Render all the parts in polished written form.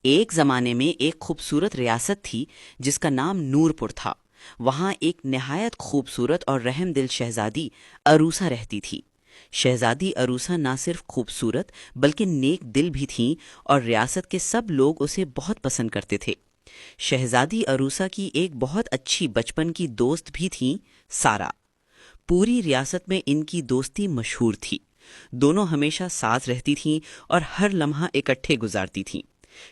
ایک زمانے میں ایک خوبصورت ریاست تھی جس کا نام نورپور تھا۔ وہاں ایک نہایت خوبصورت اور رحم دل شہزادی عروسا رہتی تھی۔ شہزادی عروسا نہ صرف خوبصورت بلکہ نیک دل بھی تھیں اور ریاست کے سب لوگ اسے بہت پسند کرتے تھے۔ شہزادی عروسا کی ایک بہت اچھی بچپن کی دوست بھی تھیں، سارا۔ پوری ریاست میں ان کی دوستی مشہور تھی۔ دونوں ہمیشہ ساتھ رہتی تھیں اور ہر لمحہ اکٹھے گزارتی تھیں۔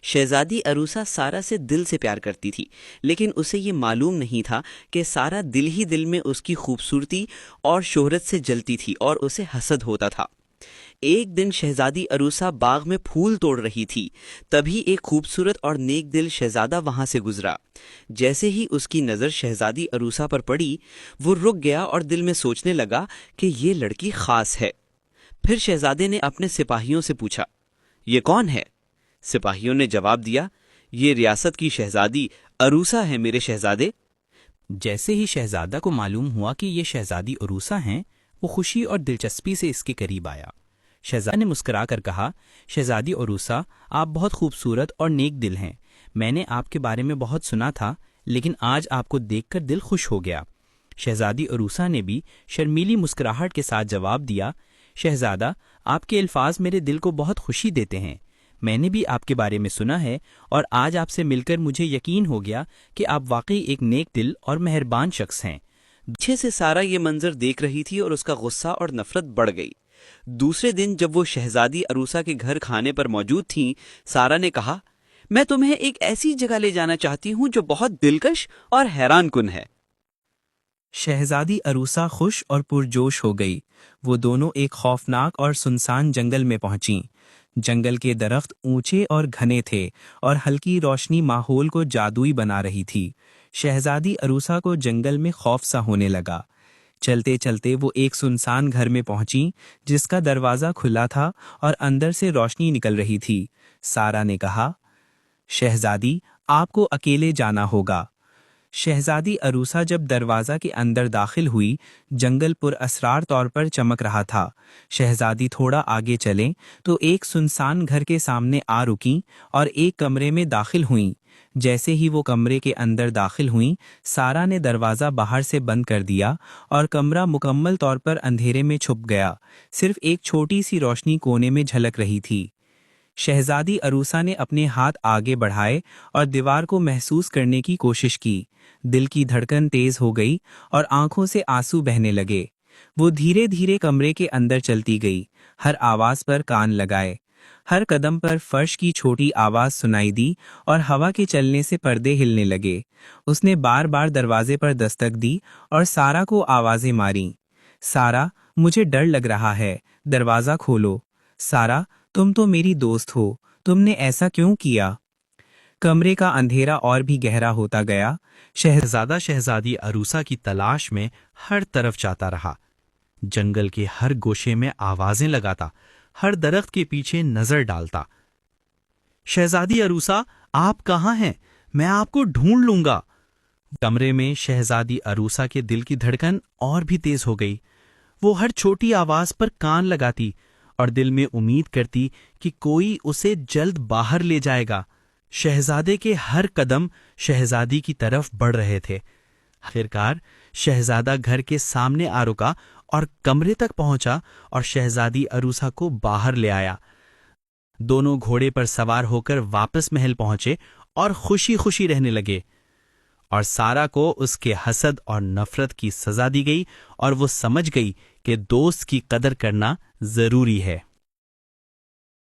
شہزادی عروسا سارا سے دل سے پیار کرتی تھی، لیکن اسے یہ معلوم نہیں تھا کہ سارا دل ہی دل میں اس کی خوبصورتی اور شہرت سے جلتی تھی اور اسے حسد ہوتا تھا۔ ایک دن شہزادی عروسا باغ میں پھول توڑ رہی تھی، تبھی ایک خوبصورت اور نیک دل شہزادہ وہاں سے گزرا۔ جیسے ہی اس کی نظر شہزادی عروسا پر پڑی، وہ رک گیا اور دل میں سوچنے لگا کہ یہ لڑکی خاص ہے۔ پھر شہزادے نے اپنے سپاہیوں سے پوچھا، یہ کون ہے؟ سپاہیوں نے جواب دیا، یہ ریاست کی شہزادی عروسا ہے میرے شہزادے۔ جیسے ہی شہزادہ کو معلوم ہوا کہ یہ شہزادی عروسا ہیں، وہ خوشی اور دلچسپی سے اس کے قریب آیا۔ شہزادہ نے مسکرا کر کہا، شہزادی عروسا، آپ بہت خوبصورت اور نیک دل ہیں۔ میں نے آپ کے بارے میں بہت سنا تھا، لیکن آج آپ کو دیکھ کر دل خوش ہو گیا۔ شہزادی عروسا نے بھی شرمیلی مسکراہٹ کے ساتھ جواب دیا، شہزادہ، آپ کے الفاظ میرے دل کو بہت خوشی دیتے ہیں۔ میں نے بھی آپ کے بارے میں سنا ہے اور آج آپ سے مل کر مجھے یقین ہو گیا کہ آپ واقعی ایک نیک دل اور مہربان شخص ہیں۔ پیچھے سے سارا یہ منظر دیکھ رہی تھی اور اس کا غصہ اور نفرت بڑھ گئی۔ دوسرے دن جب وہ شہزادی عروسا کے گھر کھانے پر موجود تھیں، سارا نے کہا، میں تمہیں ایک ایسی جگہ لے جانا چاہتی ہوں جو بہت دلکش اور حیران کن ہے۔ شہزادی عروسا خوش اور پرجوش ہو گئی۔ وہ دونوں ایک خوفناک اور سنسان جنگل میں پہنچیں۔ جنگل کے درخت اونچے اور گھنے تھے اور ہلکی روشنی ماحول کو جادوئی بنا رہی تھی۔ شہزادی عروسا کو جنگل میں خوف سا ہونے لگا۔ چلتے چلتے وہ ایک سنسان گھر میں پہنچیں جس کا دروازہ کھلا تھا اور اندر سے روشنی نکل رہی تھی۔ سارا نے کہا، شہزادی، آپ کو اکیلے جانا ہوگا۔ شہزادی عروسا جب دروازہ کے اندر داخل ہوئی، جنگل پر اسرار طور پر چمک رہا تھا۔ شہزادی تھوڑا آگے چلیں تو ایک سنسان گھر کے سامنے آ رکیں اور ایک کمرے میں داخل ہوئیں۔ جیسے ہی وہ کمرے کے اندر داخل ہوئیں، سارا نے دروازہ باہر سے بند کر دیا اور کمرہ مکمل طور پر اندھیرے میں چھپ گیا۔ صرف ایک چھوٹی سی روشنی کونے میں جھلک رہی تھی۔ شہزادی عروسا نے اپنے ہاتھ آگے بڑھائے اور دیوار کو محسوس کرنے کی کوشش کی۔ دل کی دھڑکن تیز ہو گئی اور آنکھوں سے آنسو بہنے لگے۔ وہ دھیرے دھیرے کمرے کے اندر چلتی گئی، ہر آواز پر کان لگائے۔ ہر قدم پر فرش کی چھوٹی آواز سنائی دی اور ہوا کے چلنے سے پردے ہلنے لگے۔ اس نے بار بار دروازے پر دستک دی اور سارا کو آوازیں ماریں۔ سارا، مجھے ڈر لگ رہا ہے، دروازہ کھولو۔ سارا، تم تو میری دوست ہو، تم نے ایسا کیوں کیا؟ کمرے کا اندھیرا اور بھی گہرا ہوتا گیا۔ شہزادہ شہزادی عروسا کی تلاش میں ہر طرف جاتا رہا۔ جنگل کے ہر گوشے میں آوازیں لگاتا، ہر درخت کے پیچھے نظر ڈالتا۔ شہزادی عروسا، آپ کہاں ہیں؟ میں آپ کو ڈھونڈ لوں گا۔ کمرے میں شہزادی عروسا کے دل کی دھڑکن اور بھی تیز ہو گئی۔ وہ ہر چھوٹی آواز پر کان لگاتی اور دل میں امید کرتی کہ کوئی اسے جلد باہر لے جائے گا۔ شہزادے کے ہر قدم شہزادی کی طرف بڑھ رہے تھے۔ آخرکار شہزادہ گھر کے سامنے آ رکا اور کمرے تک پہنچا اور شہزادی عروسا کو باہر لے آیا۔ دونوں گھوڑے پر سوار ہو کر واپس محل پہنچے اور خوشی خوشی رہنے لگے۔ اور سارا کو اس کے حسد اور نفرت کی سزا دی گئی اور وہ سمجھ گئی کہ دوست کی قدر کرنا ضروری ہے۔